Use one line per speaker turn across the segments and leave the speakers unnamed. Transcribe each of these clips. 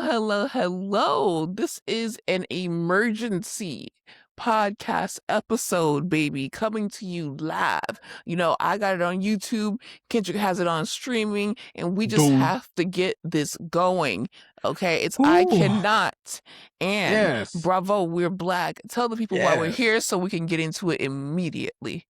Hello. This is an emergency podcast episode, baby, coming to you live. I got it on YouTube. Kendrick has it on streaming, and we just
Dude.
have to get this going. Okay, it's I
Ooh.
Cannot. And
Yes.
bravo, we're Black. Tell the people why we're
Yes.
here so we can get into it immediately.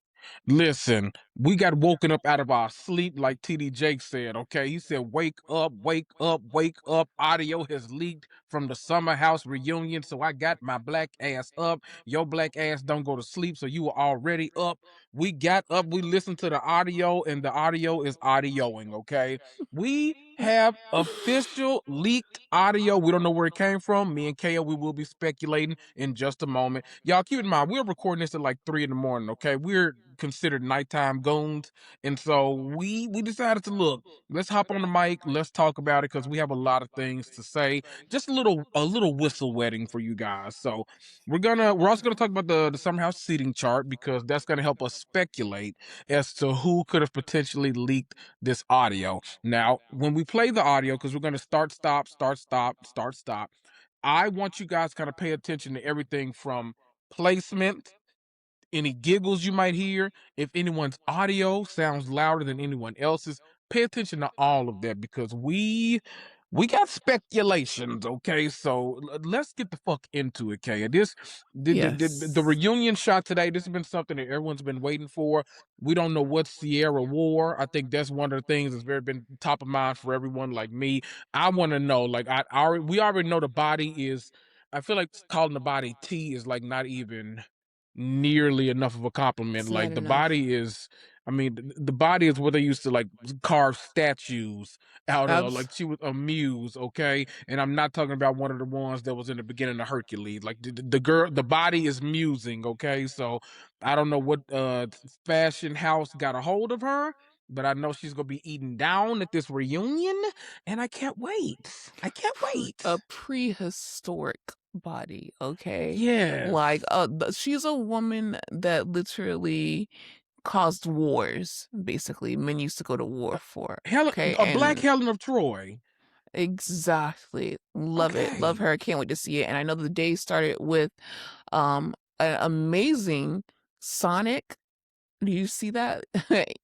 Listen, we got woken up out of our sleep like TD Jake said, okay? He said, wake up, wake up, wake up. Audio has leaked from the Summerhouse reunion, so I got my black ass up. Your black ass don't go to sleep, so you were already up. We got up, we listened to the audio, and the audio is audioing, okay? We have official leaked audio. We don't know where it came from. Me and Kaya, we will be speculating in just a moment. Y'all keep in mind, we're recording this at like 3 in the morning, okay? We're considered nighttime goons, and so we decided to let's hop on the mic, let's talk about it, because we have a lot of things to say. Just a little whistle wetting for you guys. So we're also gonna talk about the summerhouse seating chart, because that's gonna help us speculate as to who could have potentially leaked this audio. Now, when we play the audio, because we're gonna start, stop, start, stop, start, stop, I want you guys kind of pay attention to everything from placement, any giggles you might hear, if anyone's audio sounds louder than anyone else's. Pay attention to all of that, because we got speculations, okay? So let's get the fuck into it, Kay. The reunion shot today, this has been something that everyone's been waiting for. We don't know what Ciara wore. I think that's one of the things that's been top of mind for everyone like me. I want to know, like, we already know the body is, I feel like calling the body T is like not even nearly enough of a compliment.
It's
Like
not
the
enough.
body is, I mean, the body is what they used to like carve statues out of. Like she was a muse, okay? And I'm not talking about one of the ones that was in the beginning of Hercules. Like the body is musing, okay? So I don't know what fashion house got a hold of her, but I know she's gonna be eaten down at this reunion, and I can't wait.
A prehistoric body, okay?
Yes.
Like, she's a woman that literally caused wars, basically. Men used to go to war for. Okay,
a Black Helen of Troy.
Exactly. Love it. Love her. Can't wait to see it. And I know the day started with an amazing Sonic. Do you see that?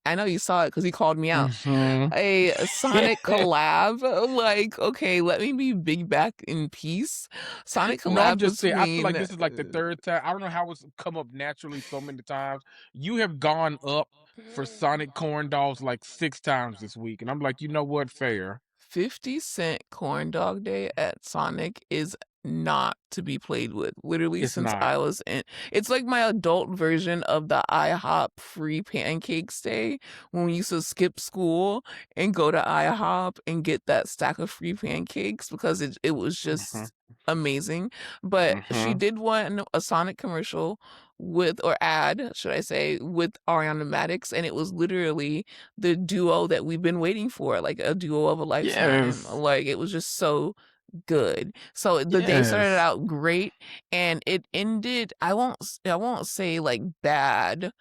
I know you saw it because he called me out.
Mm-hmm.
A Sonic collab. Like, okay, let me be big back in peace. Sonic collab.
No, I'm just saying, I feel like this is like the third time. I don't know how it's come up naturally so many times. You have gone up for Sonic corn dogs like 6 times this week, and I'm like, you know what? Fair.
50-cent corn dog day at Sonic is not to be played with. Literally,
It's
since
not.
I was in, it's like my adult version of the IHOP free pancakes day when we used to skip school and go to IHOP and get that stack of free pancakes, because it was just amazing. But she did a Sonic commercial with, or ad, should I say, with Ariana Madix, and it was literally the duo that we've been waiting for, like a duo of a lifetime.
Yes.
Like, it was just so good. So the day started out great, and it ended, I won't say like bad,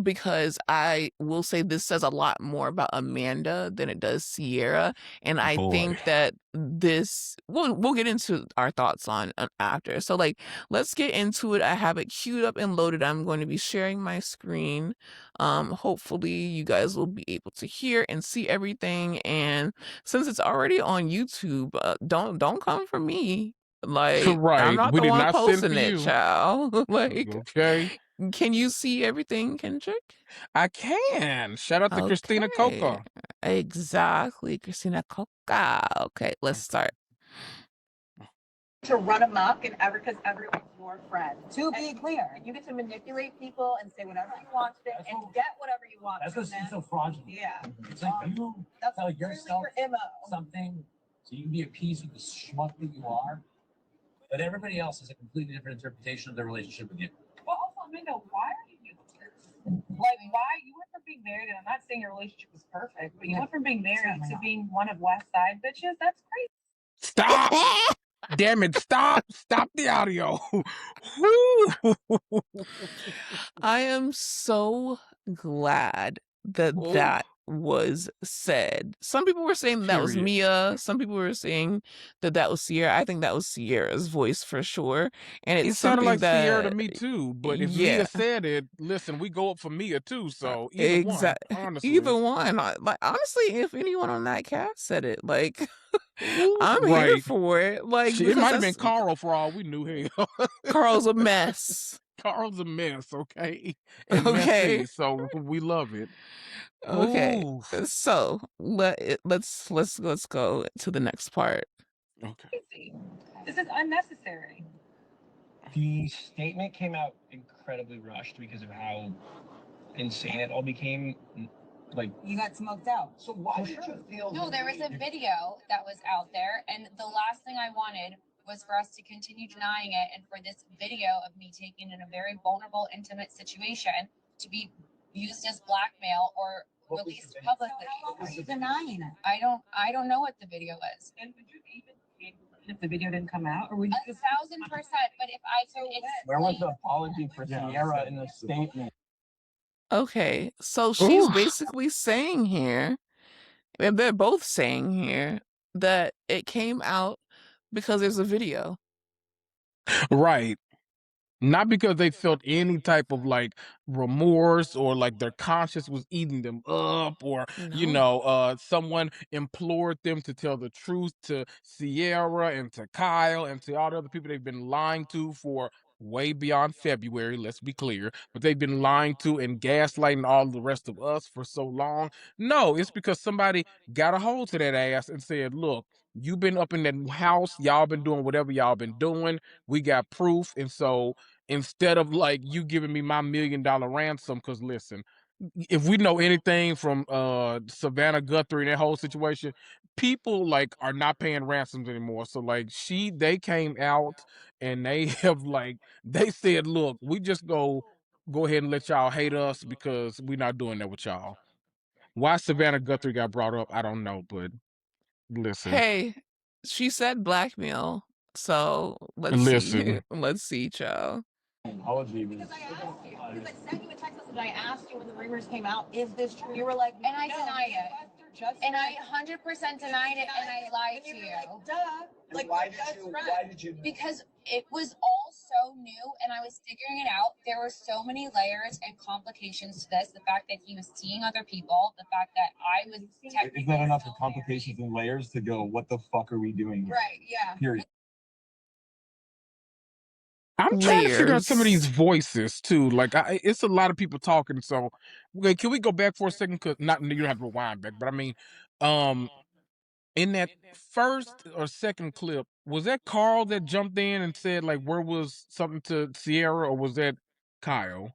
because I will say this says a lot more about Amanda than it does Ciara, and I think that we'll get into our thoughts on after. So, like, let's get into it. I have it queued up and loaded. I'm going to be sharing my screen. Hopefully you guys will be able to hear and see everything, and since it's already on YouTube, don't come for me. Like,
right.
I'm not
We
the
did
one
not
posting
send for
it,
you.
child. Like,
okay.
Can you see everything, Kendrick?
I can. Shout out to Christina Coca.
Exactly, Christina Coca. Okay, let's start.
To run amok and because everyone's your friend. To be clear, you get to manipulate people and say whatever you want to and get whatever you want.
That's what's so fraudulent.
Yeah.
It's like you tell yourself
your MO.
something so you can be appeased with the schmuck that you are, but everybody else has a completely different interpretation of their relationship with you.
Well, also, Amanda, why are you doing this? Like, why? You went from being married, and I'm not saying your relationship was perfect, but you went from being married to being one of West Side bitches. That's crazy.
Stop! Damn it, stop the audio.
I am so glad that was said. Some people were saying that was
Period.
Mia. Some people were saying that was Ciara. I think that was Ciara's voice for sure. And
It
it's
sounded
something
like Ciara to
that,
me too. But if
yeah,
Mia said it, listen, we go up for Mia too. So either one,
exactly.
honestly.
Either one. Like honestly, if anyone on that cast said it, like
Ooh,
I'm here
right.
for it. Like
It
because
might have been
that's
Carl for all we knew. Hell,
Carl's a mess.
Carl's a mess, okay, and
Okay.
messy. So we love it.
Okay.
Ooh,
So let's go to the next part.
okay.
Crazy. This is unnecessary.
The statement came out incredibly rushed because of how insane it all became. Like,
You got smoked out.
so why did you feel?
No, there was a video that was out there, and the last thing I wanted was for us to continue denying it and for this video of me taken in a very vulnerable, intimate situation to be used as blackmail or
What was
released
the video?
publicly.
How are you denying it?
I don't know what the video was.
And would you even if the video didn't come out, or would you just
1,000%. But if I could
Where was
explain,
the apology for Ciara in the statement?
Okay, so she's
Ooh,
basically saying here, and they're both saying here, that it came out because there's a video.
right. Not because they felt any type of like remorse or like their conscience was eating them up or
No.
someone implored them to tell the truth to Ciara and to Kyle and to all the other people they've been lying to for way beyond February, let's be clear, but they've been lying to and gaslighting all the rest of us for so long. No, it's because somebody got a hold to that ass and said, look, you've been up in that house, y'all been doing whatever y'all been doing, we got proof, and so instead of like you giving me my $1 million ransom, because listen, if we know anything from Savannah Guthrie and that whole situation, people like are not paying ransoms anymore. So like they came out and they have like they said, look, we just go ahead and let y'all hate us because we're not doing that with y'all. Why Savannah Guthrie got brought up, I don't know, but listen.
Hey, she said blackmail. So let's see. Let's see, child.
Apology was.
Because I asked you. Because I sent you a text message. I asked you when the rumors came out, is this true? You were like,
and I
no,
denied it.
Just
And I 100% denied it, and I lied to
you.
you.
Like, duh. Like,
Why
why
did you?
Because it was all so new and I was figuring it out. There were so many layers and complications to this. The fact that he was seeing other people, the fact that I was technically
Is that enough
still
of complications and layers to go, what the fuck are we doing?
Right, yeah.
Period.
I'm trying to figure out some of these
Layers.
voices too. Like, it's a lot of people talking. So, okay, can we go back for a second? Cause not you don't have to rewind back, but I mean, in that first or second clip, was that Carl that jumped in and said like, "Where was something to Ciara," or was that Kyle?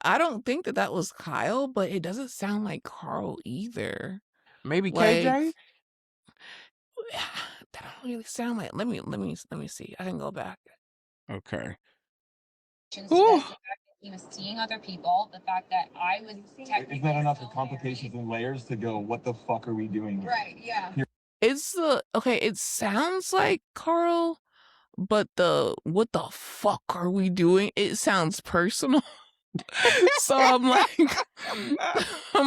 I don't think that was Kyle, but it doesn't sound like Carl either.
Maybe
Like
KJ.
that don't really sound like. Let me see. I can go back.
Okay.
to this, the fact that he was seeing other people, the fact that I was technically
Is that enough
still
of complications
married.
and layers to go, what the fuck are we doing?
Right, yeah.
It's okay. It sounds like Carl, but what the fuck are we doing? It sounds personal. So I'm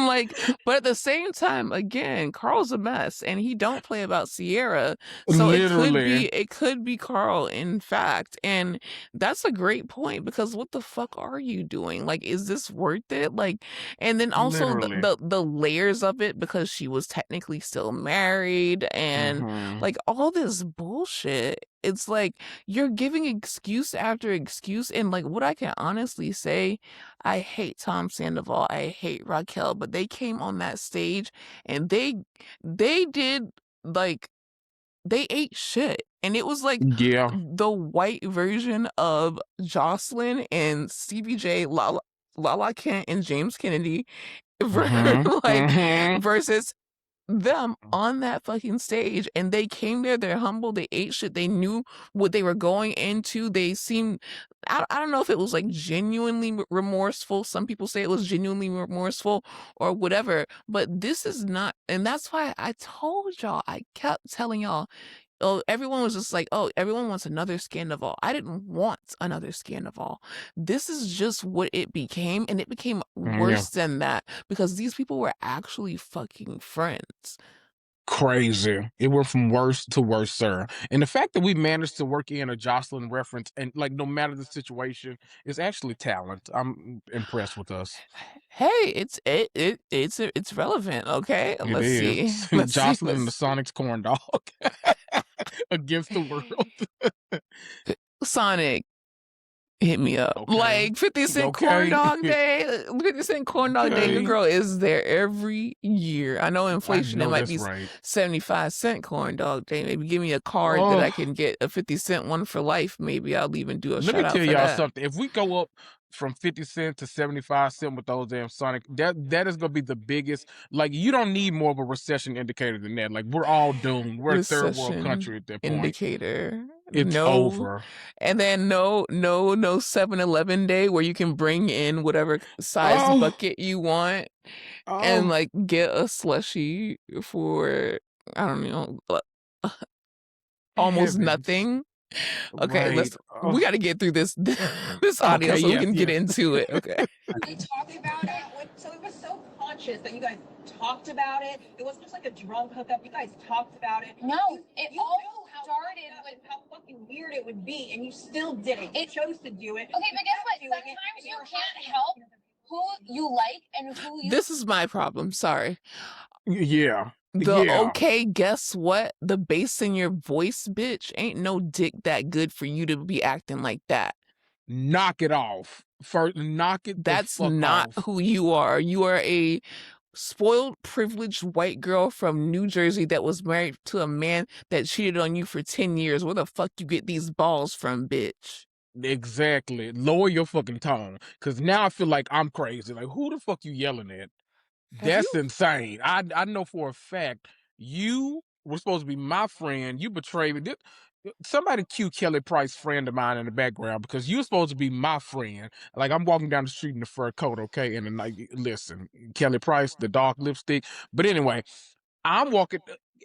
like, but at the same time, again, Carl's a mess, and he don't play about Ciara. So
Literally.
it could be Carl, in fact, and that's a great point because what the fuck are you doing? Like, is this worth it? Like, and then also the layers of it because she was technically still married, and like all this bullshit. It's like you're giving excuse after excuse, and like what I can honestly say, I hate Tom Sandoval, I hate Raquel, but they came on that stage and they did like they ate shit, and it was like
Yeah.
the white version of Jocelyn and CBJ, Lala Kent and James Kennedy, versus them on that fucking stage, and they came there, they're humble, they ate shit, they knew what they were going into, they seemed I don't know if it was like genuinely remorseful. Some people say it was genuinely remorseful or whatever, but this is not, and that's why I told y'all, I kept telling y'all, everyone was just like, oh, everyone wants another Scandival. I didn't want another Scandival. This is just what it became, and it became worse than that because these people were actually fucking friends.
Crazy. It went from worse to worse, sir. And the fact that we managed to work in a Jocelyn reference and like no matter the situation is actually talent. I'm impressed with us.
Hey, it's relevant, okay?
It
Let's see.
is.
Let's see.
Jocelyn and the Sonic's corn dog against the world.
Sonic, hit me up.
Okay.
Like 50 Cent Corn Dog Day. 50 Cent Corn Dog Day. Your girl is there every year. I know inflation, it might be 75-cent Corn Dog Day. Maybe give me a card that I can get a 50 cent one for life. Maybe I'll even do a shout out.
Let me tell y'all something. If we go up from 50 cent to 75 cent with those damn Sonic, that is gonna be the biggest. Like, you don't need more of a recession indicator than that. Like, we're all doomed. We're a third world country at that point.
Indicator.
It's over.
And then no 7-Eleven day where you can bring in whatever size bucket you want and like get a slushie for, I don't know, almost nothing. Okay, we got to get through this audio so we can get into it. Okay.
We talked about it, so it was so conscious that you guys talked about it. It wasn't just like a drunk hookup. You guys talked about it.
No, it all started with
how fucking weird it would be, and you still did it. You chose to do it.
Okay, but guess what? Sometimes you can't help who you like and who you.
This is my problem. Sorry.
Yeah.
Okay, guess what? The bass in your voice, bitch, ain't no dick that good for you to be acting like that.
Knock it off. Knock it.
That's not who you are. You are a spoiled, privileged white girl from New Jersey that was married to a man that cheated on you for 10 years. Where the fuck you get these balls from, bitch?
Exactly. Lower your fucking tone. Because now I feel like I'm crazy. Like, who the fuck you yelling at? That's insane. I know for a fact you were supposed to be my friend. You betrayed me. Somebody cue Kelly Price, friend of mine, in the background, because you're supposed to be my friend. Like, I'm walking down the street in the fur coat, okay? And like, listen, Kelly Price, the dark lipstick. But anyway, I'm walking.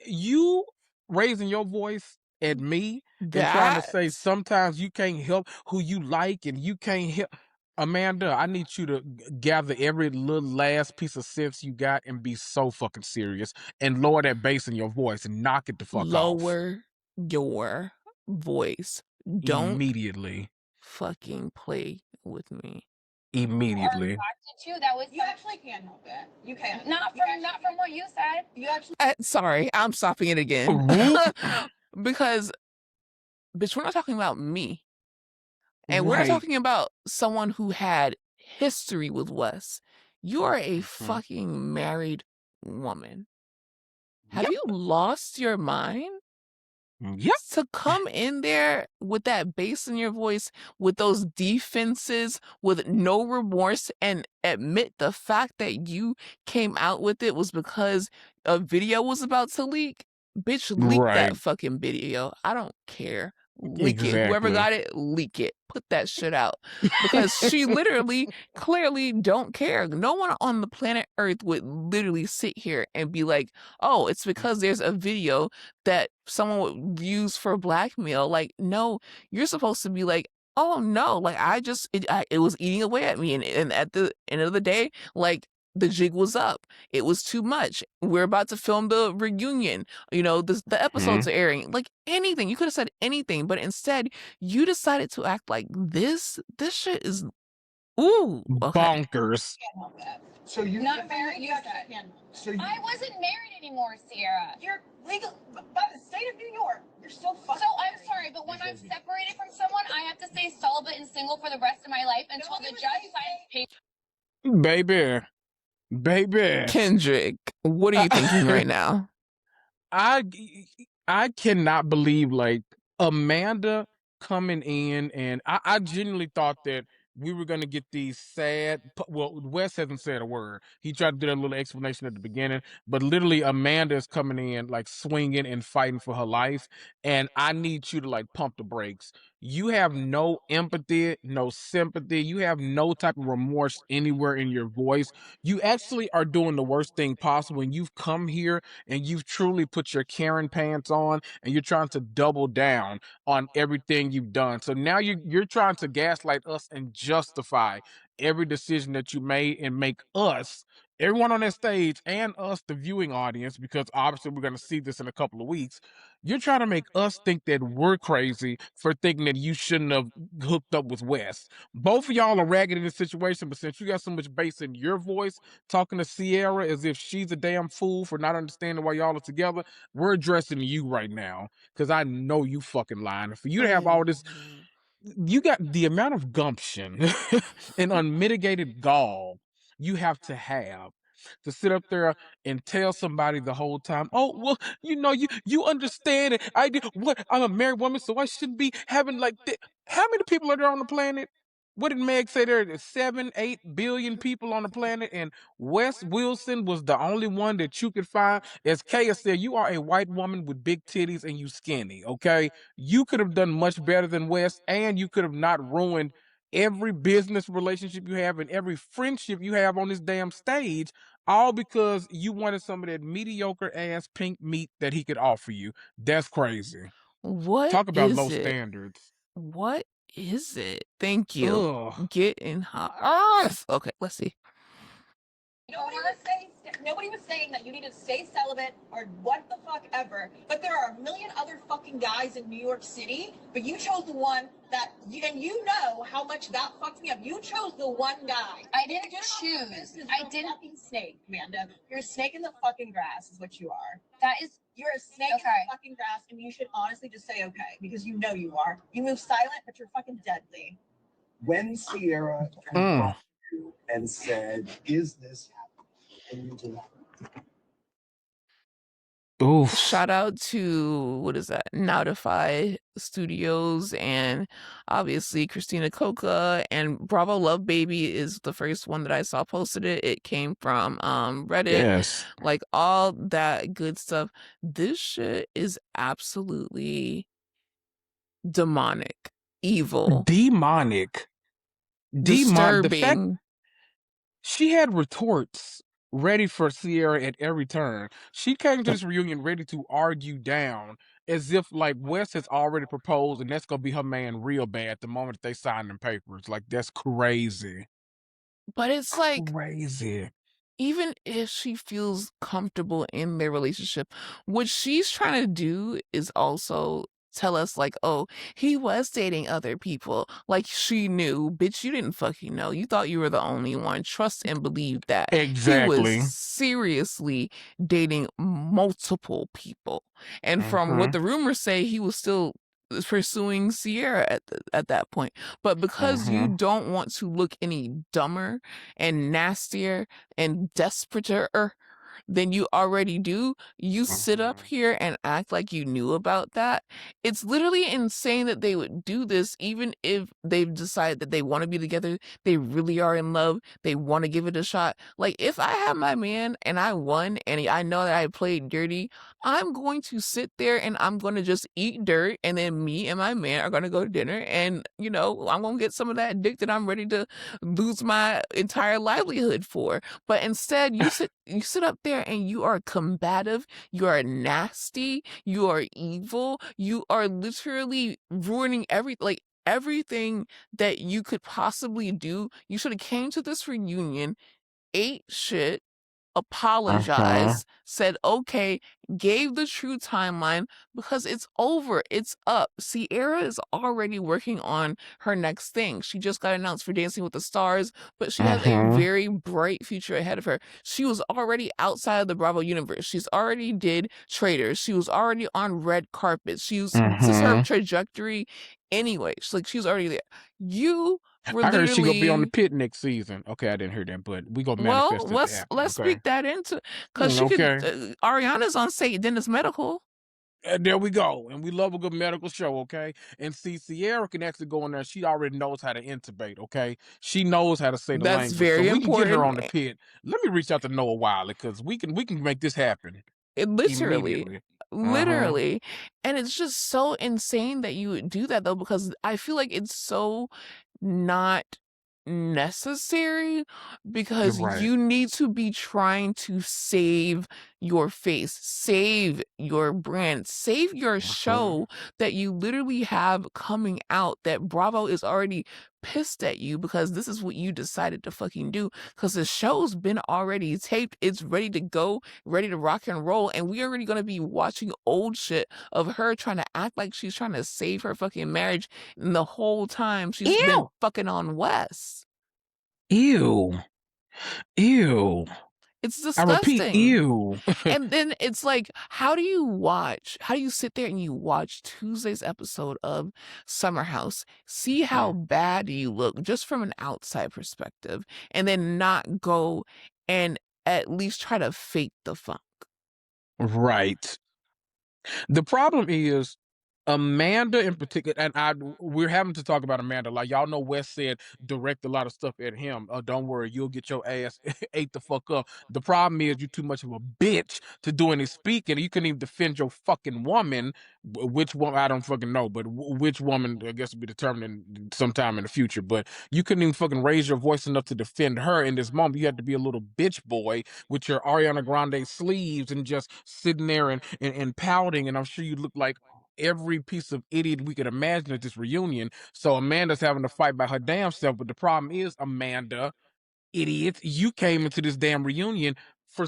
You raising your voice at me and trying to say sometimes you can't help who you like and you can't help. Amanda, I need you to gather every little last piece of sense you got and be so fucking serious and lower that bass in your voice and knock it the fuck off.
Lower your voice. Don't
immediately
fucking play with me.
Immediately.
You actually can't help it. You can't.
Not from what you said.
You actually.
Sorry, I'm stopping it again. Because, bitch, we're not talking about me. And we're not talking about someone who had history with Wes. You are a fucking married woman. Have you lost your mind?
Yep.
To come in there with that bass in your voice, with those defenses, with no remorse, and admit the fact that you came out with it was because a video was about to leak. Bitch, leak that fucking video. I don't care. Leak it. Whoever got it, leak it. Put that shit out. Because she literally, clearly don't care. No one on the planet Earth would literally sit here and be like, oh, it's because there's a video that someone would use for blackmail. Like, no, you're supposed to be like, oh no, like it was eating away at me. And at the end of the day, like, the jig was up. It was too much. We're about to film the reunion. You know, the episodes are airing. Like, anything. You could have said anything, but instead you decided to act like this. This shit is
bonkers.
So you're
not married. You said.
So
I wasn't married anymore, Ciara.
You're legal by the state of New York. You're still fucking.
So I'm sorry, but when I'm separated from someone, I have to stay celibate and single for the rest of my life until the judge signs paper.
Baby.
Kendrick, what are you thinking right now?
I cannot believe, like, Amanda coming in, and I genuinely thought that we were going to get these sad, well, Wes hasn't said a word. He tried to do that little explanation at the beginning, but literally Amanda is coming in, like, swinging and fighting for her life, and I need you to, like, pump the brakes. You have no empathy, no sympathy. You have no type of remorse anywhere in your voice. You actually are doing the worst thing possible. And you've come here and you've truly put your Karen pants on and you're trying to double down on everything you've done. So now you're trying to gaslight us and justify every decision that you made and make us, everyone on that stage, and us, the viewing audience, because obviously we're going to see this in a couple of weeks. You're trying to make us think that we're crazy for thinking that you shouldn't have hooked up with Wes. Both of y'all are ragged in this situation, but since you got so much bass in your voice talking to Ciara as if she's a damn fool for not understanding why y'all are together, we're addressing you right now because I know you fucking lying. For you to have all this, you got the amount of gumption and unmitigated gall you have to sit up there and tell somebody the whole time, oh well, you understand it. I did what, I'm a married woman, so I shouldn't be having like that. How many people are there on the planet? What did Meg say? There are 7-8 billion people on the planet, and Wes Wilson was the only one that you could find. As Kaya said, you are a white woman with big titties and you skinny. Okay, you could have done much better than Wes, and you could have not ruined every business relationship you have and every friendship you have on this damn stage, all because you wanted some of that mediocre ass pink meat that he could offer you. That's crazy.
What
Talk about
is
low
it?
standards.
What is it? Thank you.
Ugh.
Getting hot. Okay, let's see.
Nobody was saying that you need to stay celibate or what the fuck ever. But there are a million other fucking guys in New York City. But you chose the one that, and you know how much that fucked me up. You chose the one guy.
I didn't choose. I didn't.
Fucking snake, Amanda. You're a snake in the fucking grass, is what you are.
That is.
You're a snake in the fucking grass, and you should honestly just say okay because you know you are. You move silent, but you're fucking deadly.
When Ciara came up to you and said, "Is this happening?" and you denied it.
Oof.
Shout out to, what is that, Nautify Studios, and obviously Christina Coca, and Bravo Love Baby is the first one that I saw posted it. It came from Reddit.
Yes.
Like all that good stuff. This shit is absolutely demonic, evil,
Demonic.
disturbing.
The fact she had retorts ready for Ciara at every turn. She came to this reunion ready to argue down as if like Wes has already proposed and that's gonna be her man real bad the moment they sign them papers. Like that's crazy.
But it's like
Crazy.
even if she feels comfortable in their relationship, what she's trying to do is also tell us like, oh, he was dating other people. Like she knew. Bitch, you didn't fucking know. You thought you were the only one. Trust and believe that.
Exactly.
He was seriously dating multiple people. And from what the rumors say, he was still pursuing Ciara at that point. But because you don't want to look any dumber and nastier and desperater than you already do, you sit up here and act like you knew about that. It's literally insane that they would do this, even if they've decided that they want to be together, they really are in love, they want to give it a shot. Like, if I have my man and I won and I know that I played dirty, I'm going to sit there and I'm going to just eat dirt, and then me and my man are going to go to dinner, and, you know, I'm going to get some of that dick that I'm ready to lose my entire livelihood for. But instead, you sit up there and you are combative, you are nasty, you are evil, you are literally ruining everything that you could possibly do. You should have came to this reunion, ate shit, apologized, said okay, gave the true timeline, because it's over. It's up. Ciara is already working on her next thing. She just got announced for Dancing with the Stars, but she has a very bright future ahead of her. She was already outside of the Bravo universe. She's already did Traitors. She was already on red carpets. This is her trajectory anyway. She was already there. You were
I heard she gonna be on the
literally
pit next season. Okay, I didn't hear that, but we gonna manifest it to happen.
let's
Okay.
speak that into, because she could. Ariana's on St. Dennis Medical.
There we go. And we love a good medical show, okay? And see, Ciara can actually go in there. She already knows how to intubate, okay? She knows how to say the
That's
language.
very
so we can get her on
important.
the pit. Let me reach out to Noah Wiley because we can make this happen.
Literally,
Immediately.
Literally. And it's just so insane that you would do that though, because I feel like it's so not necessary, because
Right.
you need to be trying to save your face, save your brand, save your show that you literally have coming out, that Bravo is already pissed at you because this is what you decided to fucking do, because the show's been already taped, it's ready to go, ready to rock and roll, and we already gonna be watching old shit of her trying to act like she's trying to save her fucking marriage, and the whole time she's been
Ew.
fucking on Wes.
Ew. Ew.
It's
I repeat,
disgusting.
ew.
And then it's like, how do you sit there and you watch Tuesday's episode of Summerhouse, see how bad you look just from an outside perspective, and then not go and at least try to fake the funk?
Right. The problem is Amanda in particular, and we're having to talk about Amanda. Like y'all know, Wes said direct a lot of stuff at him. Don't worry, you'll get your ass ate the fuck up. The problem is you too much of a bitch to do any speaking. You couldn't even defend your fucking woman. Which woman I don't fucking know, but which woman I guess will be determined sometime in the future. But you couldn't even fucking raise your voice enough to defend her in this moment. You had to be a little bitch boy with your Ariana Grande sleeves and just sitting there and pouting. And I'm sure you look like every piece of idiot we could imagine at this reunion. So Amanda's having to fight by her damn self. But the problem is, Amanda, idiot, you came into this damn reunion for.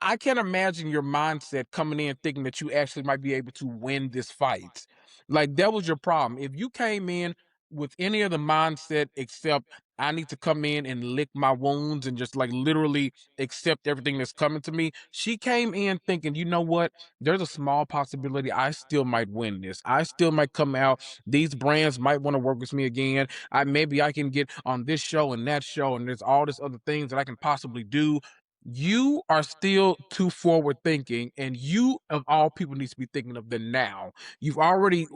I can't imagine your mindset coming in thinking that you actually might be able to win this fight. Like that was your problem. If you came in with any other mindset except I need to come in and lick my wounds and just like literally accept everything that's coming to me, she came in thinking, you know what? There's a small possibility I still might win this. I still might come out. These brands might want to work with me again. Maybe I can get on this show and that show, and there's all this other things that I can possibly do. You are still too forward thinking, and you of all people needs to be thinking of the now. You've already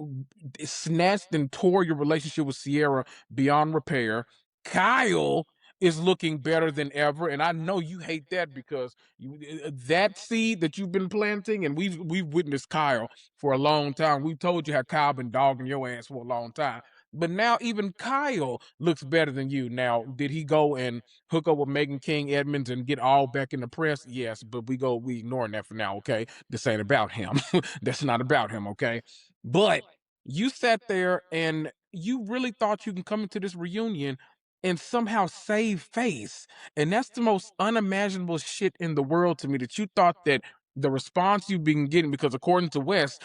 snatched and tore your relationship with Ciara beyond repair. Kyle is looking better than ever, and I know you hate that because that seed that you've been planting, and we've witnessed Kyle for a long time. We've told you how Kyle been dogging your ass for a long time. But now even Kyle looks better than you. Now, did he go and hook up with Megan King Edmonds and get all back in the press? Yes, but we ignoring that for now, okay? This ain't about him. That's not about him, okay? But you sat there and you really thought you can come into this reunion and somehow save face. And that's the most unimaginable shit in the world to me, that you thought that the response you've been getting, because according to Wes,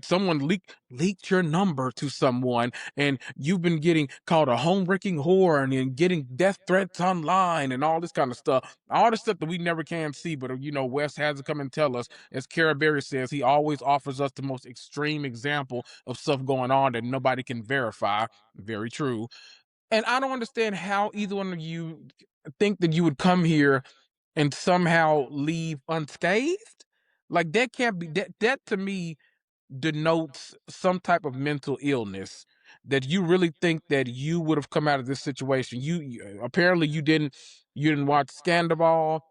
someone leaked your number to someone, and you've been getting called a home-wrecking whore and getting death threats online and all this kind of stuff. All the stuff that we never can see, but Wes has to come and tell us. As Cara Berry says, he always offers us the most extreme example of stuff going on that nobody can verify. Very true. And I don't understand how either one of you think that you would come here and somehow leave unscathed. Like that can't be that to me denotes some type of mental illness, that you really think that you would have come out of this situation. Apparently you didn't watch Scandal.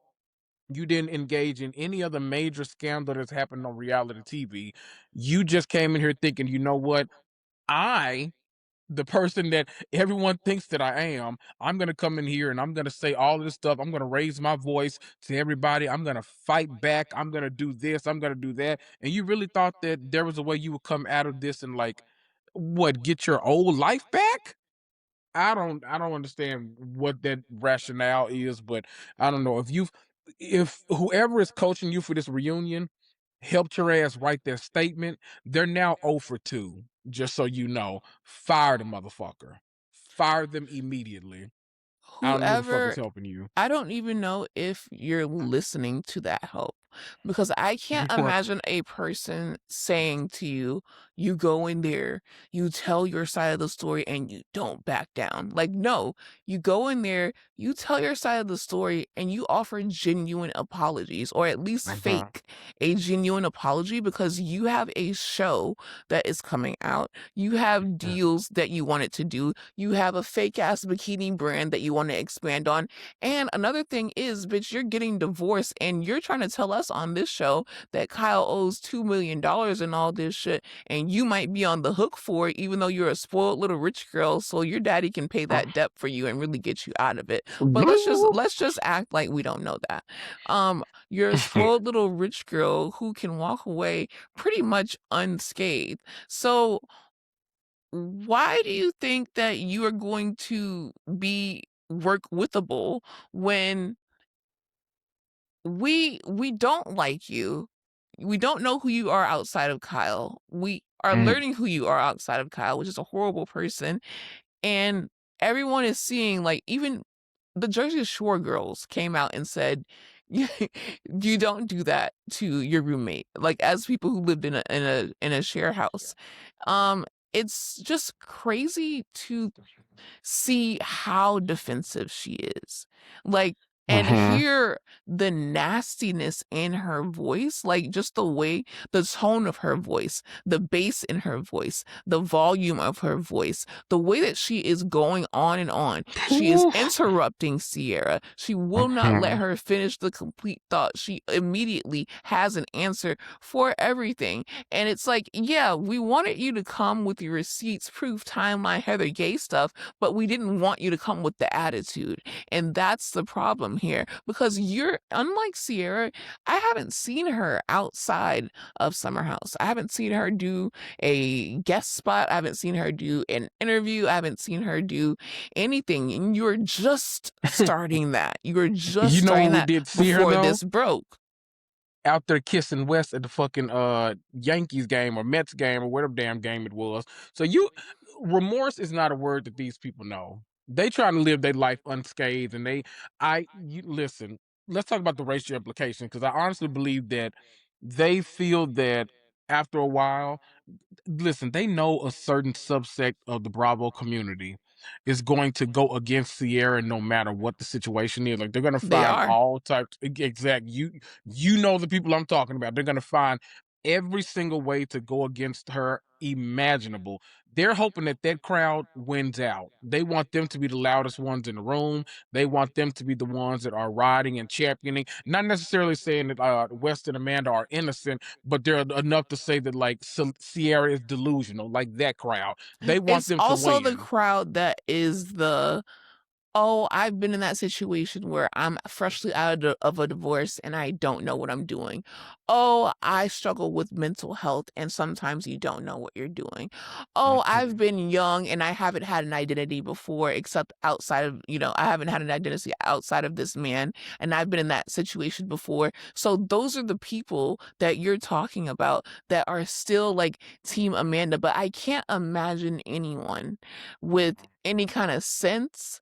You didn't engage in any other major scandal that's happened on reality TV. You just came in here thinking, you know what? The person that everyone thinks that I am, I'm going to come in here and I'm going to say all of this stuff. I'm going to raise my voice to everybody. I'm going to fight back. I'm going to do this. I'm going to do that. And you really thought that there was a way you would come out of this and get your old life back? I don't understand what that rationale is, but I don't know if whoever is coaching you for this reunion helped your ass write their statement, they're now 0 for 2. Just so you know, fire the motherfucker. Fire them immediately. I don't know who the fuck is
Whoever,
helping you.
I don't even know if you're listening to that help, because I can't imagine a person saying to you, you go in there, you tell your side of the story, and you don't back down. Like, no, you go in there, you tell your side of the story, and you offer genuine apologies, or at least fake a genuine apology, because you have a show that is coming out. You have deals that you wanted to do. You have a fake ass bikini brand that you want to expand on. And another thing is, bitch, you're getting divorced and you're trying to tell us us on this show that Kyle owes $2 million and all this shit, and you might be on the hook for it, even though you're a spoiled little rich girl, so your daddy can pay that debt for you and really get you out of it. But let's just act like we don't know that. You're a spoiled little rich girl who can walk away pretty much unscathed. So why do you think that you are going to be work withable when we don't like you? We don't know who you are outside of Kyle. We are learning who you are outside of Kyle, which is a horrible person. And everyone is seeing, like, even the Jersey Shore girls came out and said, you don't do that to your roommate. Like, as people who lived in a share house. It's just crazy to see how defensive she is. Like, and hear the nastiness in her voice, like just the way, the tone of her voice, the bass in her voice, the volume of her voice, the way that she is going on and on. She is interrupting Ciara. She will not let her finish the complete thought. She immediately has an answer for everything. And it's like, yeah, we wanted you to come with your receipts, proof, timeline, Heather Gay stuff, but we didn't want you to come with the attitude. And that's the problem here, because you're, unlike Ciara, I haven't seen her outside of Summerhouse. I haven't seen her do a guest spot. I haven't seen her do an interview. I haven't seen her do anything. And you're just starting that. You're just starting that before this broke.
Out there kissing Wes at the fucking Yankees game or Mets game or whatever damn game it was. So remorse is not a word that these people know. They trying to live their life unscathed, and listen. Let's talk about the racial implication, because I honestly believe that they feel that after a while, listen, they know a certain subsect of the Bravo community is going to go against Ciara no matter what the situation is. Like, they're gonna find all types. Exact. You know the people I'm talking about. They're gonna find every single way to go against her imaginable. They're hoping that crowd wins out. They want them to be the loudest ones in the room. They want them to be the ones that are riding and championing. Not necessarily saying that West and Amanda are innocent, but they're enough to say that, like, Ciara is delusional, like that crowd. They want them to win.
It's also the crowd that is the, oh, I've been in that situation where I'm freshly out of a divorce and I don't know what I'm doing. Oh, I struggle with mental health and sometimes you don't know what you're doing. Oh, I've been young and I haven't had an identity before, except outside of, I haven't had an identity outside of this man, and I've been in that situation before. So those are the people that you're talking about that are still like Team Amanda, but I can't imagine anyone with any kind of sense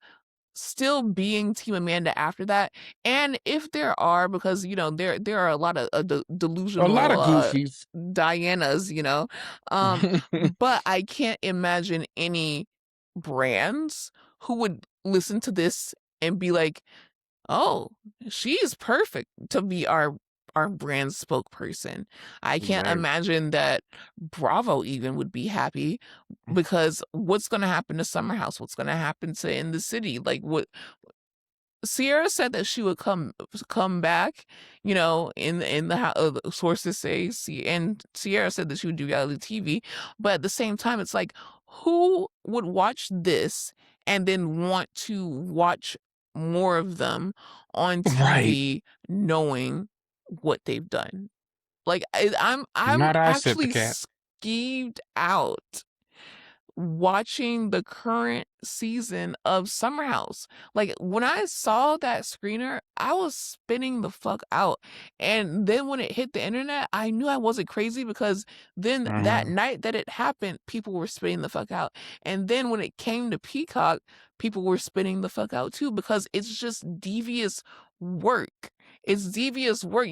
still being Team Amanda after that. And if there are, because there are a lot of delusional,
a lot of goofies,
Dianas, but I can't imagine any brands who would listen to this and be like, oh, she's perfect to be our brand spokesperson. I can't imagine that Bravo even would be happy, because what's going to happen to Summerhouse? What's going to happen to In the City? Like, what Ciara said that she would come back, in the sources say, and Ciara said that she would do reality TV, but at the same time, it's like, who would watch this and then want to watch more of them on TV, knowing what they've done? Like, I'm actually skeeved out watching the current season of Summerhouse. Like, when I saw that screener, I was spinning the fuck out. And then when it hit the internet, I knew I wasn't crazy, because then that night that it happened, people were spinning the fuck out. And then when it came to Peacock, people were spinning the fuck out too, because it's just devious work. It's devious work.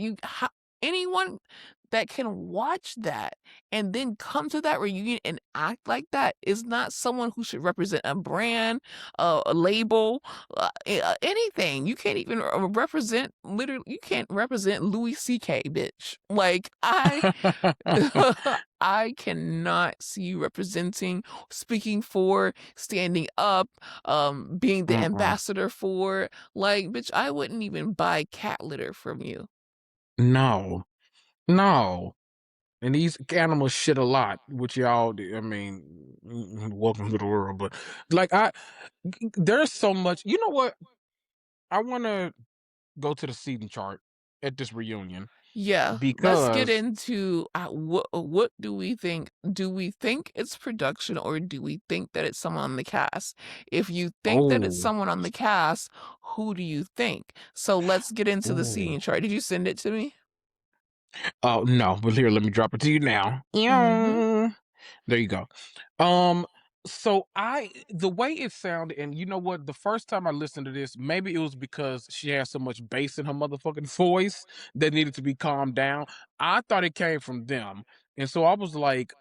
Anyone that can watch that and then come to that reunion and act like that is not someone who should represent a brand, a label, anything. You can't even represent, literally, you can't represent Louis C.K., bitch. Like, I cannot see you representing, speaking for, standing up, being the ambassador for. Like, bitch, I wouldn't even buy cat litter from you.
No. And these animals shit a lot, which y'all, I mean, welcome to the world. But like, there's so much. You know what? I want to go to the seating chart at this reunion
Yeah, let's get
because,
into what do we think? Do we think it's production or do we think that it's someone on the cast? If you think that it's
oh,
someone on the cast, who do you think? So let's get into the
oh,
seating chart. Did you send it to me?
oh no, but here, let me drop it to you now.
Mm-hmm.
There you go. So the way it sounded, and you know what? The first time I listened to this, maybe it was because she had so much bass in her motherfucking voice that needed to be calmed down. I thought it came from them, and so I was like,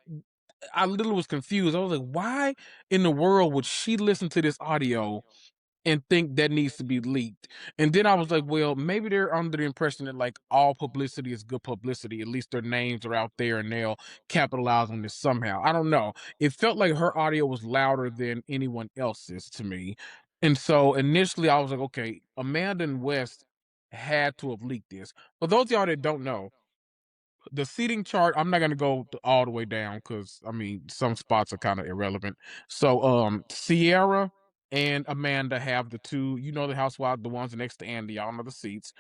I literally was confused. I was like, why in the world would she listen to this audio and think that needs to be leaked? And then I was like, well, maybe they're under the impression that like all publicity is good publicity. At least their names are out there and they'll capitalize on this somehow. I don't know. It felt like her audio was louder than anyone else's to me. And so initially I was like, okay, Amanda and Wes had to have leaked this. For those of y'all that don't know, the seating chart, I'm not going to go all the way down because I mean some spots are kind of irrelevant. So Ciara and Amanda have the two, you know, the housewives, the ones next to Andy, y'all know the seats.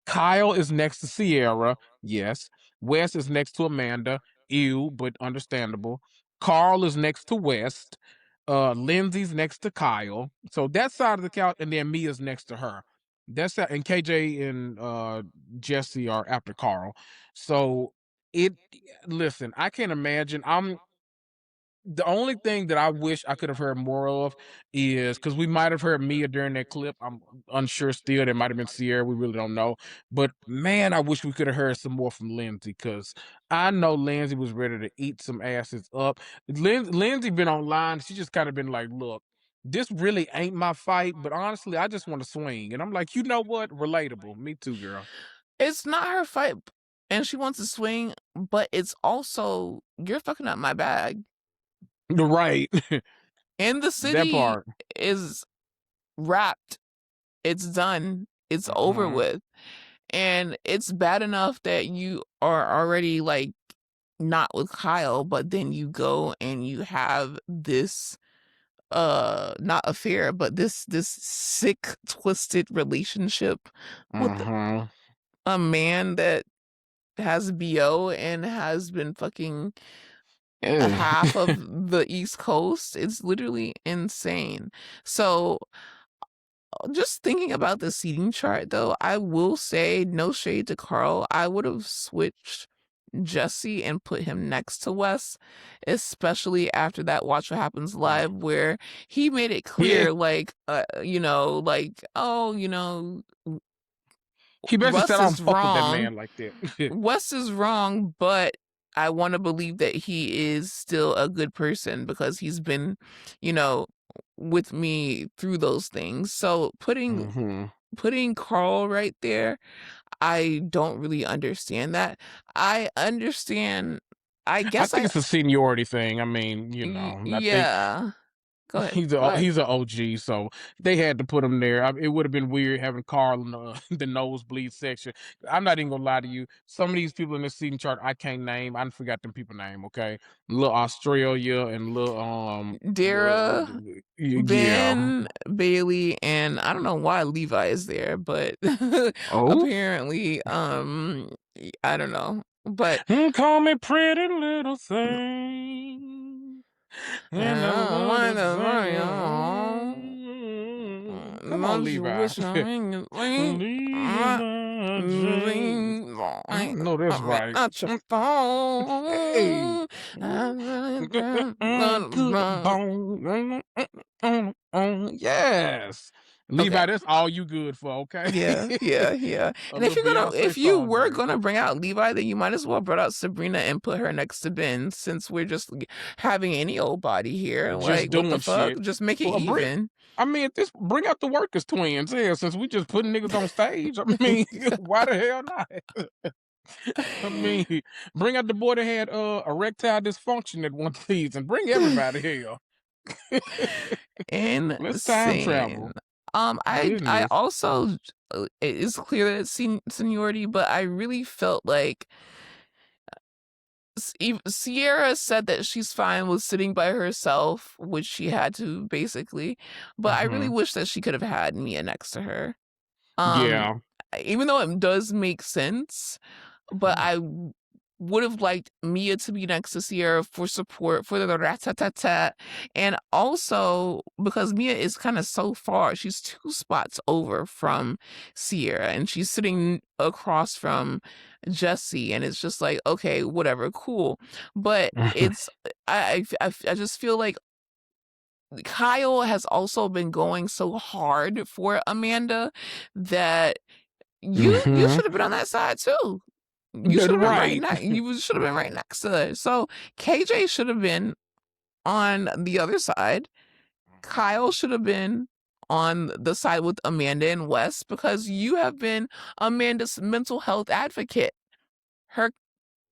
Kyle is next to Ciara, yes. Wes is next to Amanda, ew, but understandable. Carl is next to West. Lindsay's next to Kyle. So that side of the couch, and then Mia's next to her. That's and KJ and Jesse are after Carl. So it listen, I can't imagine. The only thing that I wish I could have heard more of is because we might have heard Mia during that clip. I'm unsure still. There might have been Ciara. We really don't know. But man, I wish we could have heard some more from Lindsay because I know Lindsay was ready to eat some asses up. Lindsay been online. She just kind of been like, look, this really ain't my fight, but honestly, I just want to swing. And I'm like, you know what? Relatable. Me too, girl.
It's not her fight, and she wants to swing, but it's also you're fucking up my bag.
Right.
And the
That
city
part.
is wrapped. It's done. It's over with. And it's bad enough that you are already like not with Kyle, but then you go and you have this not affair, but this sick, twisted relationship with a man that has BO and has been fucking a half of the East Coast. It's literally insane. So just thinking about the seating chart though, I will say, no shade to Carl, I would have switched Jesse and put him next to Wes, especially after that Watch What Happens Live where he made it
Yeah.
clear like you know, like, oh, you know,
He basically
Wes
said, I don't
is
fuck with that
wrong.
man like that.
Wes is wrong, but I want to believe that he is still a good person because he's been, you know, with me through those things. So putting Carl right there, I don't really understand that. I understand. I
I
guess
think it's a seniority thing. I mean, you know, I think
yeah. Go ahead.
he's
Go ahead.
an OG, so they had to put him there. It would have been weird having Carl in the nosebleed section. I'm not even gonna lie to you. Some of these people in this seating chart I can't name. I forgot them people name. Okay, little Australia and little
Dara,
yeah.
Ben, Bailey, and I don't know why Levi is there, but
Oh,
apparently, I don't know. But
call me pretty little thing. And I wanna say, come on,
don't you
Levi.
wish I
Levi James. I know that's right.
at your
Hey.
phone.
Yes. Levi,
Okay.
that's all you good for, okay?
Yeah.
A
And if
little Beyonce
you
song
were
break.
gonna bring out Levi, then you might as well bring out Sabrina and put her next to Ben, since we're just having any old body here.
Just
Like, what the
doing
fuck?
shit.
Just make it
Well,
even.
I mean, bring out the workers twins here, since we just putting niggas on stage. I mean, why the hell not? I mean, bring out the boy that had erectile dysfunction at one season. Bring everybody here. Let's time travel.
I
Goodness.
also it is clear that it's seniority, but I really felt like Ciara said that she's fine with sitting by herself, which she had to basically, but I really wish that she could have had Mia next to her.
Yeah.
Even though it does make sense, but I would have liked Mia to be next to Ciara for support for the rat-tat-tat-tat, and also because Mia is kind of so far, she's 2 spots over from Ciara, and she's sitting across from Jesse, and it's just like, okay, whatever, cool. But it's I just feel like Kyle has also been going so hard for Amanda that you should have been on that side too. You
That's
should have been
right.
you should have been right next to her. So KJ should have been on the other side. Kyle should have been on the side with Amanda and Wes because you have been Amanda's mental health advocate, her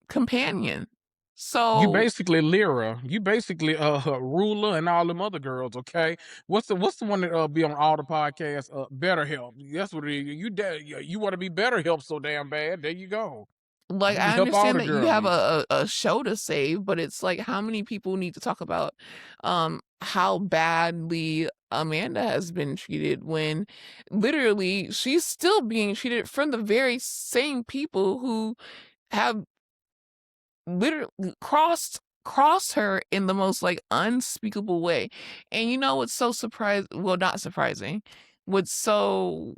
companion.
You
So
basically Lyra. You basically Ruler and all them other girls. Okay, what's the one that be on all the podcasts? Better Help. That's what it is. You want to be Better Help so damn bad. There you go.
like
You
I
help all
understand
the
that you have
girlies.
a show to save, but it's like how many people need to talk about how badly Amanda has been treated when literally she's still being treated from the very same people who have literally crossed her in the most like unspeakable way. And you know what's so not surprising. What's so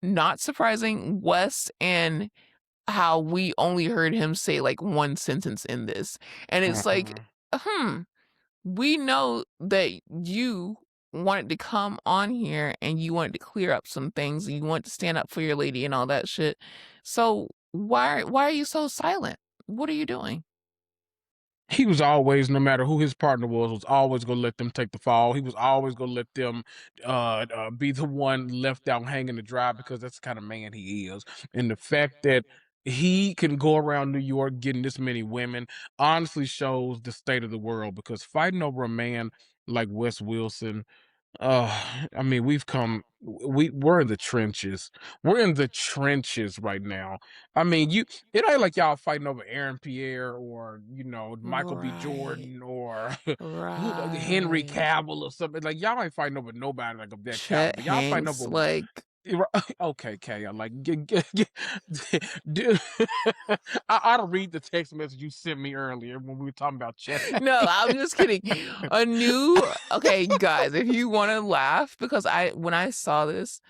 not surprising, Wes and how we only heard him say like one sentence in this. And it's like, we know that you wanted to come on here and you wanted to clear up some things. You want to stand up for your lady and all that shit. So why are you so silent? What are you doing?
He was always, no matter who his partner was always gonna let them take the fall. He was always gonna let them be the one left out hanging to dry because that's the kind of man he is. And the fact that he can go around New York getting this many women honestly shows the state of the world because fighting over a man like Wes Wilson, I mean, we're in the trenches. We're in the trenches right now. I mean, it ain't like y'all fighting over Aaron Pierre or Michael B.
Right.
Jordan or Henry
Right.
Cavill or something. Like y'all ain't fighting over nobody like of that
Chet
caliber. Y'all fighting
Hanks,
over
like
okay, Kay, dude, I ought to read the text message you sent me earlier when we were talking about Chet.
no, I'm just kidding. Okay, guys, if you want to laugh, because when I saw this,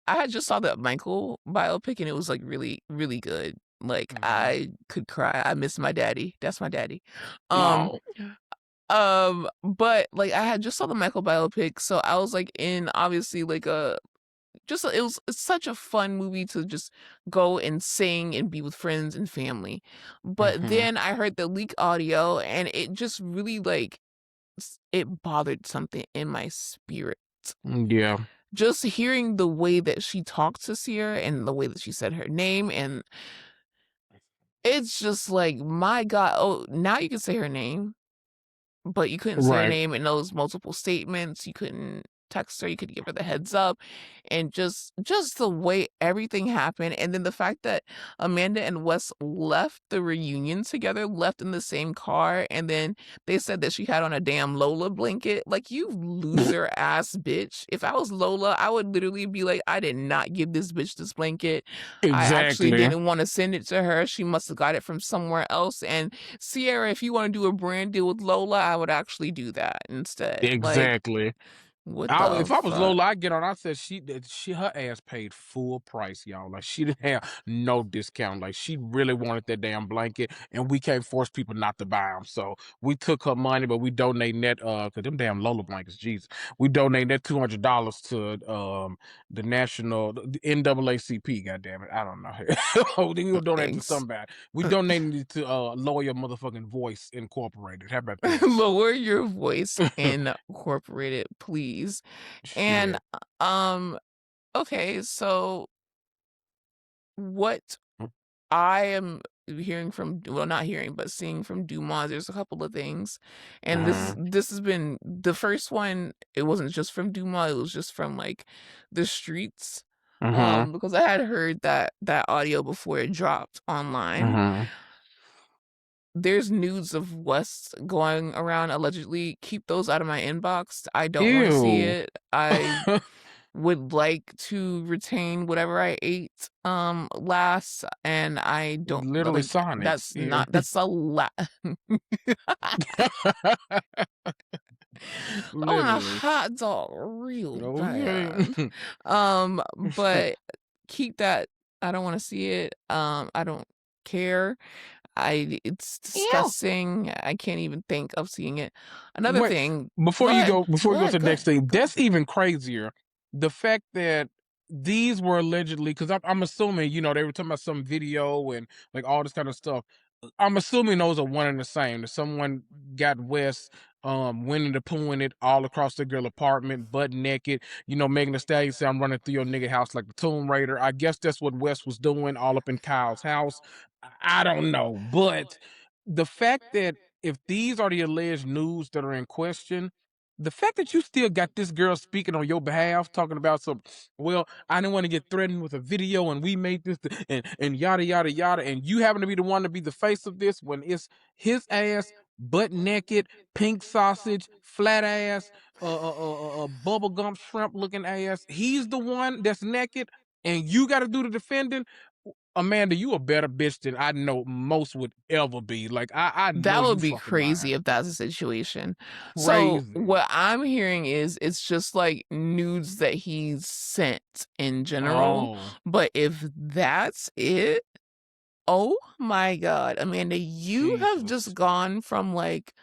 I had just saw that Michael biopic and it was like really, really good. Like I could cry. I miss my daddy. That's my daddy. Um,
No.
but like I had just saw the Michael biopic, so I was like in obviously like it's such a fun movie to just go and sing and be with friends and family. But then I heard the leak audio and it just really like it bothered something in my spirit.
Yeah.
Just hearing the way that she talked to Ciara and the way that she said her name, and it's just like, my God, oh, now you can say her name. But you couldn't say her
Right.
name in those multiple statements. You couldn't text her. You could give her the heads up, and just the way everything happened, and then the fact that Amanda and Wes left the reunion together, left in the same car, and then they said that she had on a damn Lola blanket. Like, you loser ass bitch. If I was Lola, I would literally be like, I did not give this bitch this blanket. I actually
Exactly.
didn't want to send it to her. She must have got it from somewhere else. And Ciara, if you want to do a brand deal with Lola, I would actually do that instead. Like,
Exactly.
what the
If I was
fuck?
Lola, I'd get on. I said her ass paid full price, y'all. Like she didn't have no discount. Like she really wanted that damn blanket, and we can't force people not to buy them. So we took her money, but we donating that cause them damn Lola blankets, Jesus. We donating that $200 to the NAACP. God damn it, I don't know. We will donate to
Thanks.
somebody. We donating it to Lawyer Motherfucking Voice Incorporated. How about that?
Lower your voice, Incorporated, please. And
Shit.
okay, so what I am hearing from, well, not hearing, but seeing from Dumas, there's a couple of things. And
Mhm.
this has been the first one. It wasn't just from Dumas, it was just from like the streets.
Mhm.
Because I had heard that audio before it dropped online.
Mhm.
There's nudes of West going around allegedly. Keep those out of my inbox. I don't want to see
Ew.
it. I would like to retain whatever I ate last, and I don't
Literally
like
Sonics. Yeah.
that's a lot. I want a
Literally.
hot dog real
Okay.
bad. But keep that. I don't want to see it. I don't care. It's
Ew.
disgusting. I can't even think of seeing it. Another
Wait,
thing.
before you go to the next thing,
Go
that's
ahead.
even crazier. The fact that these were allegedly, because I'm assuming, you know, they were talking about some video and like all this kind of stuff. I'm assuming those are one and the same. That someone got West winning the pooing it all across the girl apartment, butt naked, you know, Megan Thee Stallion say I'm running through your nigga house like the Tomb Raider. I guess that's what West was doing all up in Kyle's house. I don't know. But the fact that if these are the alleged news that are in question, the fact that you still got this girl speaking on your behalf, talking about some, well, I didn't want to get threatened with a video and we made this and yada, yada, yada. And you happen to be the one to be the face of this when it's his butt naked, pink sausage, flat ass, bubblegum shrimp looking ass. He's the one that's naked and you got to do the defending. Amanda, you a better bitch than I know most would ever be. Like I know
That
you
would be
fucking lying.
crazy if that's the situation. So
Crazy.
what I'm hearing is it's just like nudes that he's sent in general.
Oh,
But if that's it, oh my God, Amanda, you have just
Jesus.
gone from like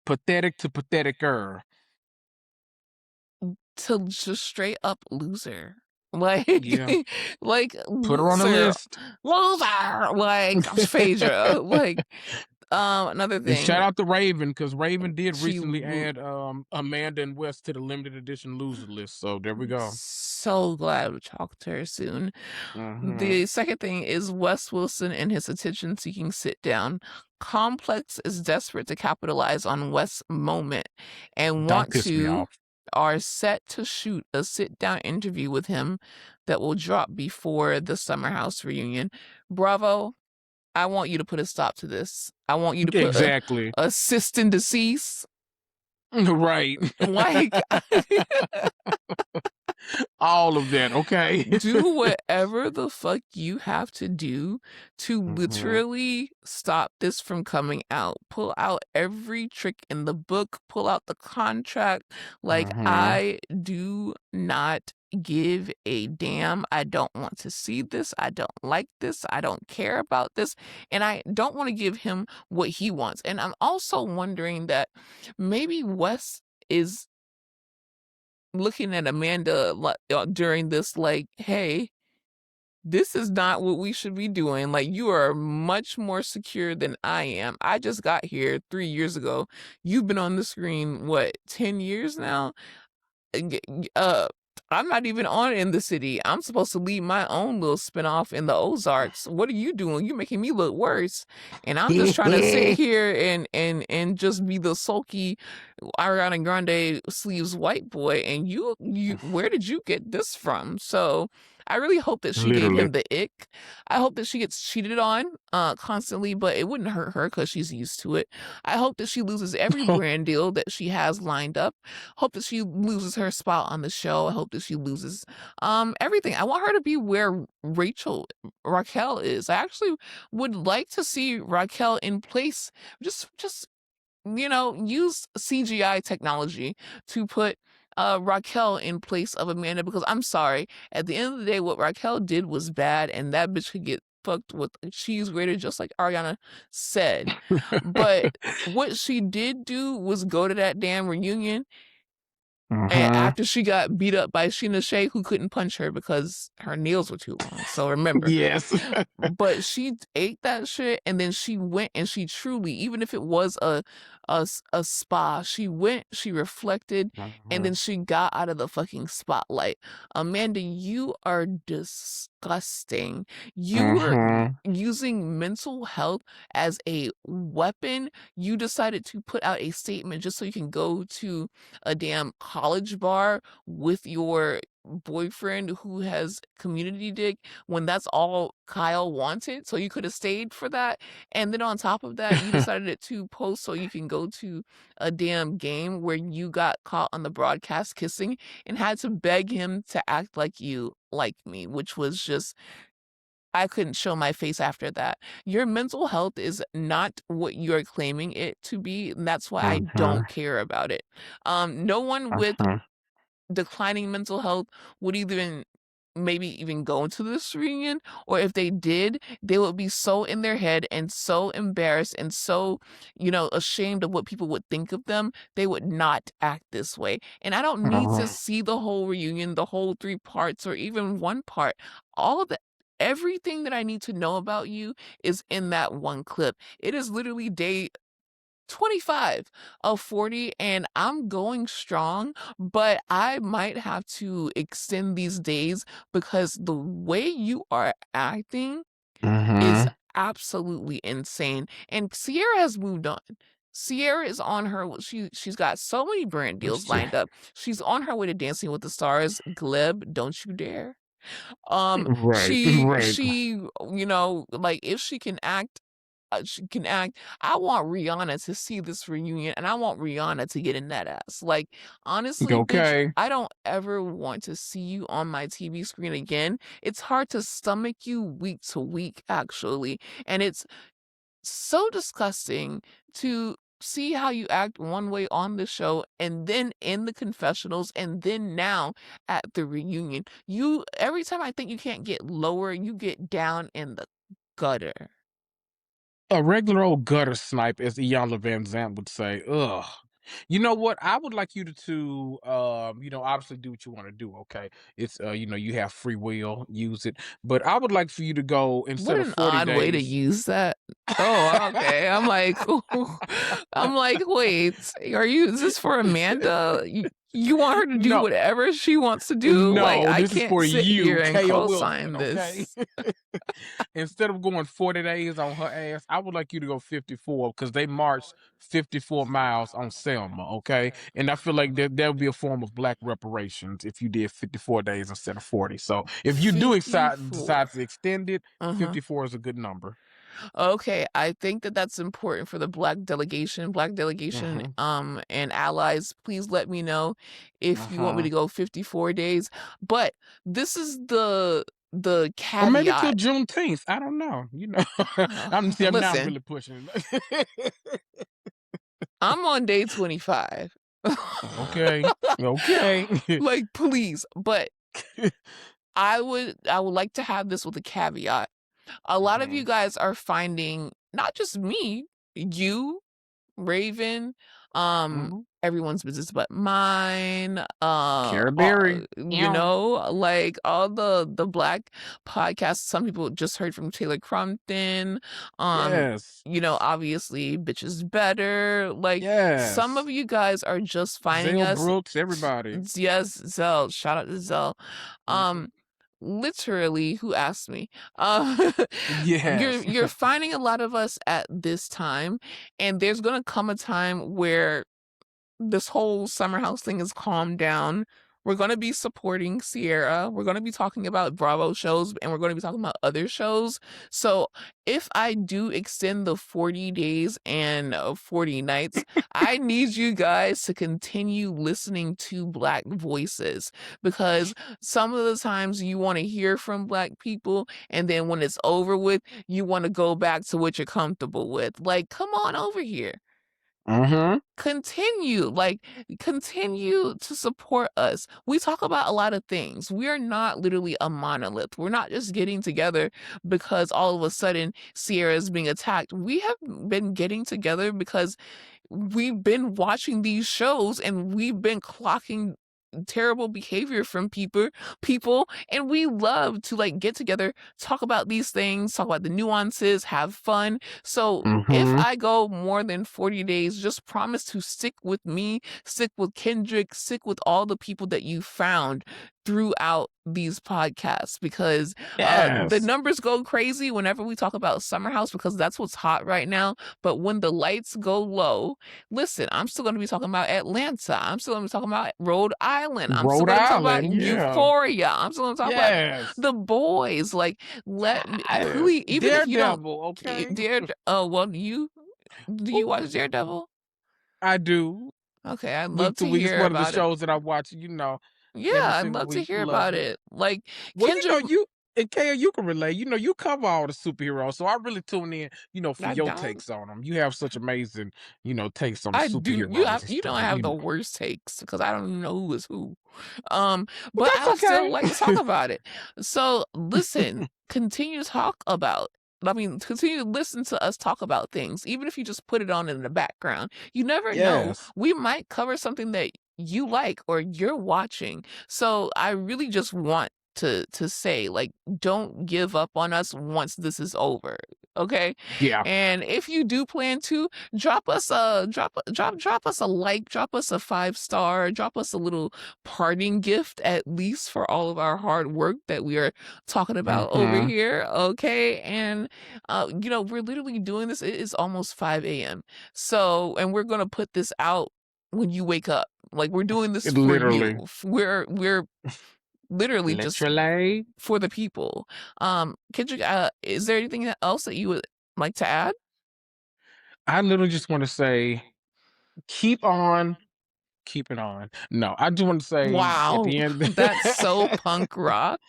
Pathetic to patheticer.
to just straight up loser. Like,
Yeah.
like
Put her on the
loser,
list.
like Phaedra. Like, another
And shout
thing,
out to Raven, because Raven did
she
recently add Amanda and Wes to the limited edition loser list. So there we go.
so glad we talk to her soon.
Mhm.
The second thing is Wes Wilson and his attention-seeking sit-down. Complex is desperate to capitalize on Wes' moment and
Don't piss me off.
are set to shoot a sit-down interview with him that will drop before the Summerhouse reunion. Bravo. I want you to put a stop to this. I want you to put
Exactly.
a cease and desist.
Right.
Like,
all of that, okay?
do whatever the fuck you have to do to literally stop this from coming out. Pull out every trick in the book, pull out the contract. Like, I do not give a damn. I don't want to see this. I don't like this. I don't care about this. And I don't want to give him what he wants. And I'm also wondering that maybe Wes is looking at Amanda during this, like, hey, this is not what we should be doing. Like, you are much more secure than I am. I just got here 3 years ago. You've been on the screen, what, 10 years now? I'm not even on In the City. I'm supposed to lead my own little spinoff in the Ozarks. What are you doing? You're making me look worse. And I'm just trying to sit here and just be the sulky Ariana Grande sleeves white boy. And you where did you get this from? So I really hope that she gave him the ick. I hope that she gets cheated on constantly, but it wouldn't hurt her because she's used to it. I hope that she loses every brand deal that she has lined up. Hope that she loses her spot on the show. I hope that she loses everything. I want her to be where Raquel is. I actually would like to see Raquel in place. Just use CGI technology to put Raquel in place of Amanda, because I'm sorry, at the end of the day, what Raquel did was bad, and that bitch could get fucked with a cheese grater, just like Ariana said. But what she did do was go to that damn reunion, and after she got beat up by Sheena Shea, who couldn't punch her because her nails were too long. So remember.
Yes.
But she ate that shit, and then she went and she truly, even if it was a a spa. She went, she reflected, and then she got out of the fucking spotlight. Amanda, you are disgusting. You were using mental health as a weapon. You decided to put out a statement just so you can go to a damn college bar with your boyfriend who has community dick when that's all Kyle wanted. So you could have stayed for that. And then on top of that, you decided to post so you can go to a damn game where you got caught on the broadcast kissing and had to beg him to act like you like me, which was just, I couldn't show my face after that. Your mental health is not what you're claiming it to be, and that's why I don't care about it. No one with declining mental health would maybe even go to this reunion, or if they did, they would be so in their head and so embarrassed and so, ashamed of what people would think of them, they would not act this way. And I don't need to see the whole reunion, the whole 3 parts, or even 1 part. All of the everything that I need to know about you is in that 1 clip. It is literally day 25 of 40 and I'm going strong, but I might have to extend these days because the way you are acting is absolutely insane. And Ciara has moved on. Ciara is on her, she's got so many brand deals lined up. She's on her way to Dancing with the Stars. Gleb, don't you dare. She, like, if she can act, she can act. I want Rihanna to see this reunion and I want Rihanna to get in that ass. Like, honestly, bitch, I don't ever want to see you on my TV screen again. It's hard to stomach you week to week, actually. And it's so disgusting to see how you act one way on the show and then in the confessionals and then now at the reunion. Every time I think you can't get lower, you get down in the gutter.
A regular old gutter snipe, as Iyanla Van Zant would say. Ugh. You know what? I would like you to obviously do what you want to do, okay? It's, you have free will, use it. But I would like for you to go
What
instead of
an
40
odd way to
days.
use that. Oh, okay. I'm like, wait, is this for Amanda? You want her to do
No,
whatever she wants to do? Like,
no,
I
this is
can't
for
sit
you,
here and
K.O.
co-sign
Wilson, okay?
this.
Instead of going 40 days on her ass, I would like you to go 54 because they marched 54 miles on Selma, okay? And I feel like that would be a form of black reparations if you did 54 days instead of 40. So if you do decide
54.
to extend it,
Uh-huh.
54 is a good number.
Okay, I think that that's important for the Black delegation. And allies, please let me know if you want me to go 54 days. But this is the
Or maybe till
caveat.
Juneteenth. I don't know. I'm now I'm
Listen,
really pushing.
I'm on day 25.
Okay.
Like, please. But I would like to have this with a caveat. A lot of you guys are finding, not just me, you, Raven, everyone's business but mine,
Cara Berry.
like all the black podcasts. Some people just heard from Taylor Crumpton.
Yes.
Obviously Bitches Better. Like, some
Yes.
of you guys are just finding
Zell
us.
Brooks, everybody.
Yes, Zell. Shout out to Zell. Literally, who asked me?
Yes.
You're finding a lot of us at this time, and there's gonna come a time where this whole summer house thing is calmed down. We're gonna be supporting Ciara. We're gonna be talking about Bravo shows, and we're gonna be talking about other shows. So if I do extend the 40 days and 40 nights, I need you guys to continue listening to Black voices, because some of the times you want to hear from Black people, and then when it's over with, you want to go back to what you're comfortable with. Like, come on over here. Continue to support us. We talk about a lot of things. We are not literally a monolith. We're not just getting together because all of a sudden Ciara is being attacked. We have been getting together because we've been watching these shows and we've been clocking terrible behavior from people, and we love to like get together, talk about these things, talk about the nuances, have fun. So if I go more than 40 days, just promise to stick with me, stick with Kendrick, stick with all the people that you found throughout these podcasts, because the numbers go crazy whenever we talk about Summer House, because that's what's hot right now. But when the lights go low, listen, I'm still going to be talking about Atlanta. I'm still going to be talking about Rhode Island. I'm still
Rhode
going to talk about
Island, yeah.
Euphoria. I'm still going to talk about
Yes.
The Boys. Like, let me, please, even if you don't,
Daredevil, okay?
well, do you watch Daredevil?
I do.
Okay, I'd love to
It's
hear
one of the
about it.
shows that I watch, you know,
Yeah,
every
I'd
single
love to
week.
hear
Love
about it. Like,
Well, you know,
Kendrick,
and Kaya, you can relate. You know, you cover all the superheroes, so I really tune in, you know, for
I
your
don't.
takes on them. You have such amazing, you know, takes on the
I do.
superheroes and
You know, I
stuff.
have
You
the
know,
worst takes because I don't even know who is who.
but
But
that's
I still
okay.
like to talk about it. So listen, continue to talk about. I mean, continue to listen to us talk about things, even if you just put it on in the background. You never know.
Yes.
We might cover something that you like or you're watching. So I really just want to say, like, don't give up on us once this is over. Okay.
Yeah.
And if you do plan to, drop us a like, drop us a 5-star, drop us a little parting gift at least for all of our hard work that we are talking about over here. Okay. And you know, we're literally doing this. It is almost 5 a.m. So, and we're gonna put this out when you wake up. Like, we're doing this for
Literally.
you. We're literally just for the people. Kendrick, is there anything else that you would like to add?
I literally just want to say, keep on keeping on. No, I just want to say at
Wow,
the end.
that's so punk rock.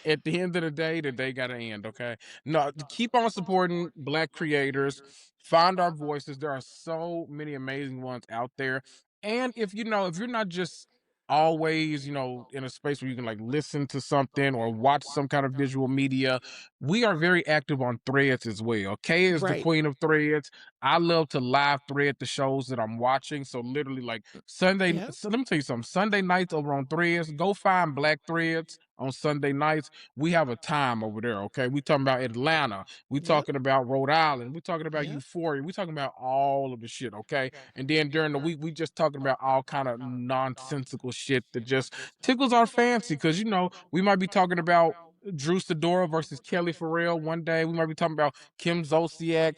At the end of the day got to end, okay? No, keep on supporting Black creators. Find our voices. There are so many amazing ones out there. And if you know, if you're not just always, you know, in a space where you can like listen to something or watch some kind of visual media, we are very active on Threads as well. Kay is the
Right.
queen of Threads. I love to live thread the shows that I'm watching. So literally like Sunday,
Yep.
so let me tell you something. Sunday nights over on Threads, go find Black Threads on Sunday nights. We have a time over there, okay? We talking about Atlanta. We
Yep.
talking about Rhode Island. We talking about
Yep.
Euphoria. We talking about all of the shit, okay? And then during the week, we just talking about all kind of nonsensical shit that just tickles our fancy. Cause you know, we might be talking about Drew Sidora versus Kelly Farrell one day. We might be talking about Kim Zolciak.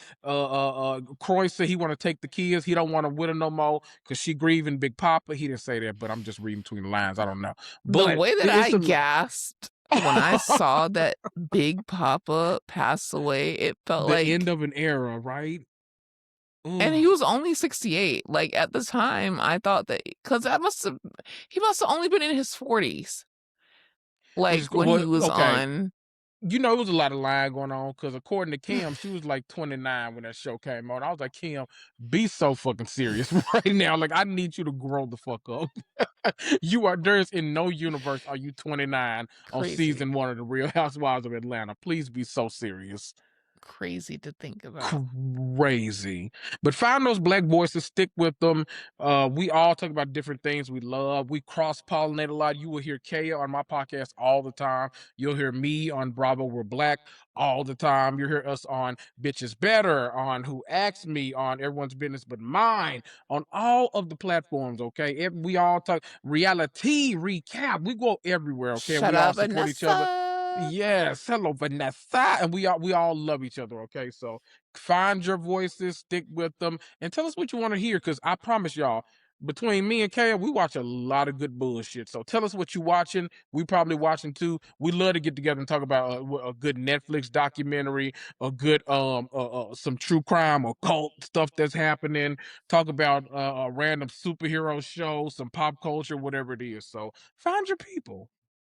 Croy said he want to take the kids. He don't want to with her no more because she grieving Big Papa. He didn't say that, but I'm just reading between the lines. I don't know.
The
But
way that
it's
I gasped when I saw that Big Papa pass away, it felt
the
like
end of an era, right?
And he was only 68. Like, at the time, I thought that because he must have only been in his 40s. Like, when he was on.
You know, it was a lot of lying going on because according to Kim, she was like 29 when that show came on. I was like, Kim, be so fucking serious right now. Like, I need you to grow the fuck up. There's in no universe are you 29 on season 1 of The Real Housewives of Atlanta. Please be so serious.
Crazy to think about.
Crazy. But find those Black voices, stick with them. We all talk about different things we love. We cross-pollinate a lot. You will hear Kaya on my podcast all the time. You'll hear me on Bravo We're Black all the time. You'll hear us on Bitches Better, on Who Asked Me, on Everyone's Business But Mine, on all of the platforms, okay? We all talk reality recap. We go everywhere, okay?
Shut
we
up,
all support
Vanessa.
each other. Yes, hello Vanessa, and we all love each other. Okay, so find your voices, stick with them, and tell us what you want to hear. Because I promise y'all, between me and Kaya, we watch a lot of good bullshit. So tell us what you watching. We probably watching too. We love to get together and talk about a good Netflix documentary, a good some true crime or cult stuff that's happening. Talk about a random superhero show, some pop culture, whatever it is. So find your people.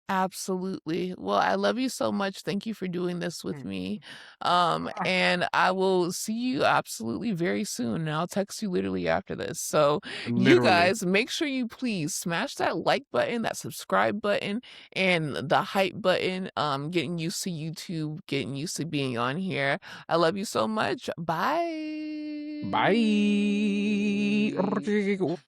Absolutely. Well, I love you so much. Thank you for doing this with me. And I will see you absolutely very soon. And I'll text you literally after this. So you guys, make sure you please smash that like button, that subscribe button, and the hype button. Getting used to YouTube, getting used to being on here. I love you so much. Bye.
Bye.